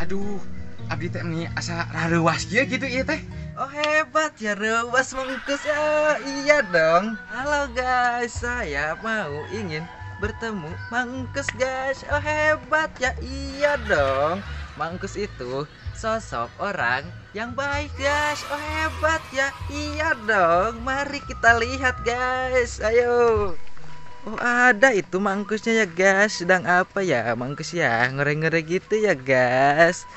Aduh, abdi teh nih asa rareuwas kieu gitu ieu teh. Oh hebat ya Rewas Mangkus ya. Iya dong. Halo guys, saya ingin bertemu Mangkus guys. Oh hebat ya. Iya dong. Mangkus itu sosok orang yang baik guys. Oh hebat ya. Iya dong. Mari kita lihat guys. Ayo. Oh ada itu mangkusnya ya guys. Sedang apa ya mangkus ya? Ngore-ngore gitu ya guys.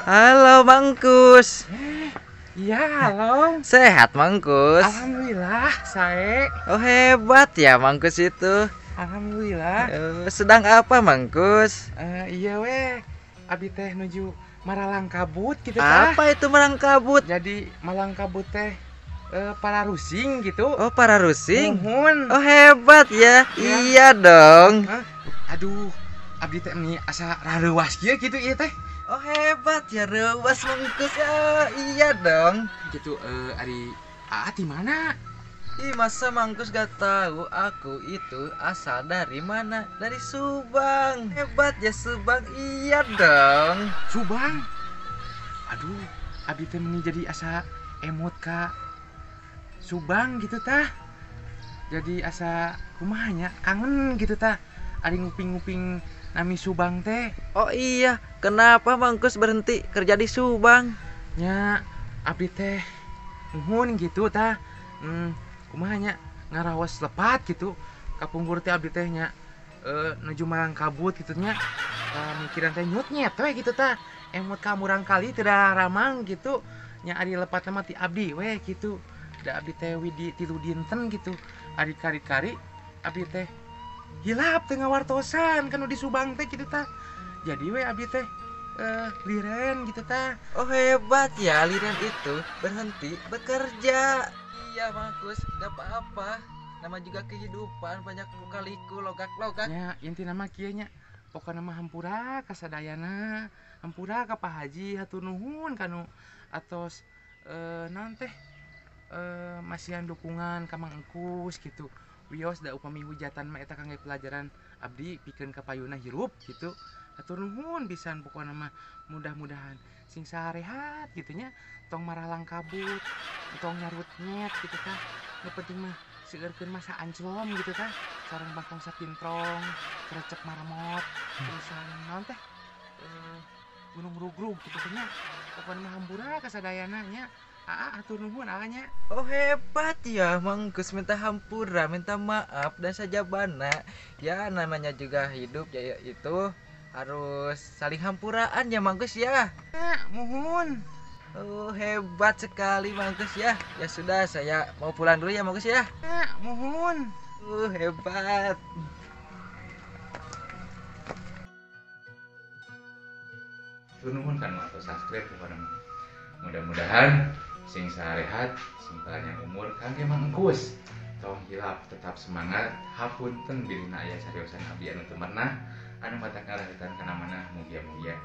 Halo Mangkus. Iya, halo. Sehat Mangkus? Alhamdulillah, sae. Oh hebat ya Mangkus itu. Alhamdulillah. Sedang apa Mangkus? Iya weh. Abdi teh nuju Maralang Kabut gitu tah. Apa itu Marangkabut? Jadi Malang Kabut teh para rusing gitu. Oh para rusing. Nuhun. Oh hebat ya. Ya. Iya dong. Hah? Aduh, abdi teh nih asa rareuwas kieu gitu ieu teh. Oh hebat ya Rewas Mangkus ya. Iya dong. Gitu ari di mana? Ih masa Mangkus gak tahu aku itu asal dari mana? Dari Subang. Hebat ya Subang. Iya dong. Subang. Aduh, abdi teh meni jadi asa emot ka Subang gitu tah. Jadi asa kumahanya kangen gitu tah. Ari nguping-nguping nami Subang teh. Oh iya, kenapa Mangkus berhenti kerja di Subang? Nya abdi teh nuhun gitu tah. Kumahanya ngaraos lepat gitu. Kapungkur teh abdi teh nya nuju Malang Kabut gitu nya. Mikiran teh nyut-nyet we gitu tah. Emot ka murang kali teu da ramang gitu. Nya ari lepat mah ti abdi we gitu. Da abdi teh widi 3 dinten gitu. Ari kari-kari abdi teh hilap teu ngawartosan kanu di Subang teh gitu tah. Jadi we abdi teh liren gitu tah. Oh hebat ya, Liren itu berhenti bekerja. Iya Mangkus, gak apa-apa. Nama juga kehidupan, banyak luka-liku, logak-logak. Nya inti nama kieu nya pokona mah hampura ka sadayana, hampura ka Pak Haji hatur nuhun kanu atos naon teh masihan dukungan ka Mang Engkus gitu. Wios da upami hujatan mah eta kangge pelajaran abdi pikeun ka payuna hirup gitu. Hatur nuhun pisan pokona mah mudah-mudahan sing sarehat gitu nya tong Maralang Kabut, tong nyarut nyet gitu tah. Nu penting mah seueurkeun masa anclom gitu tah. Sareng Bangkong Sapintrong, Krecek Marmot, terusan naon teh? Gunung Rugrug gitu teh nya. Pokona mah hampura ka sadayana nya. Hatur nuhun nya. Oh hebat ya Mangkus, minta hampura, minta maaf dan sajabana. Ya namanya juga hidup ya itu harus saling hampuraan ya Mangkus ya. Muhun. Oh hebat sekali Mangkus ya. Ya sudah saya mau pulang dulu ya Mangkus ya. Muhun. Hebat. Hatur nuhun kan atau subscribe pokona mah. Mudah-mudahan sing sarehat, sing panjang umur kangge Mang Engkus. Tong hilap tetap semangat, hapunten dirina aya cariosan abdi anu teu pernah anu matak ngarahitan kana manah mugia-mugia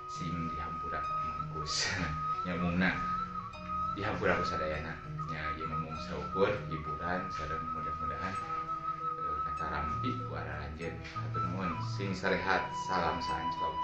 sing dihampura ku Mang Engkus. Nya umumna dihampura ku sadayana. Nya ieu mung saukur hiburan sareng mudah-mudahan katarampi ku araranjeun. Hatur nuhun sing sarehat, salam sanclok.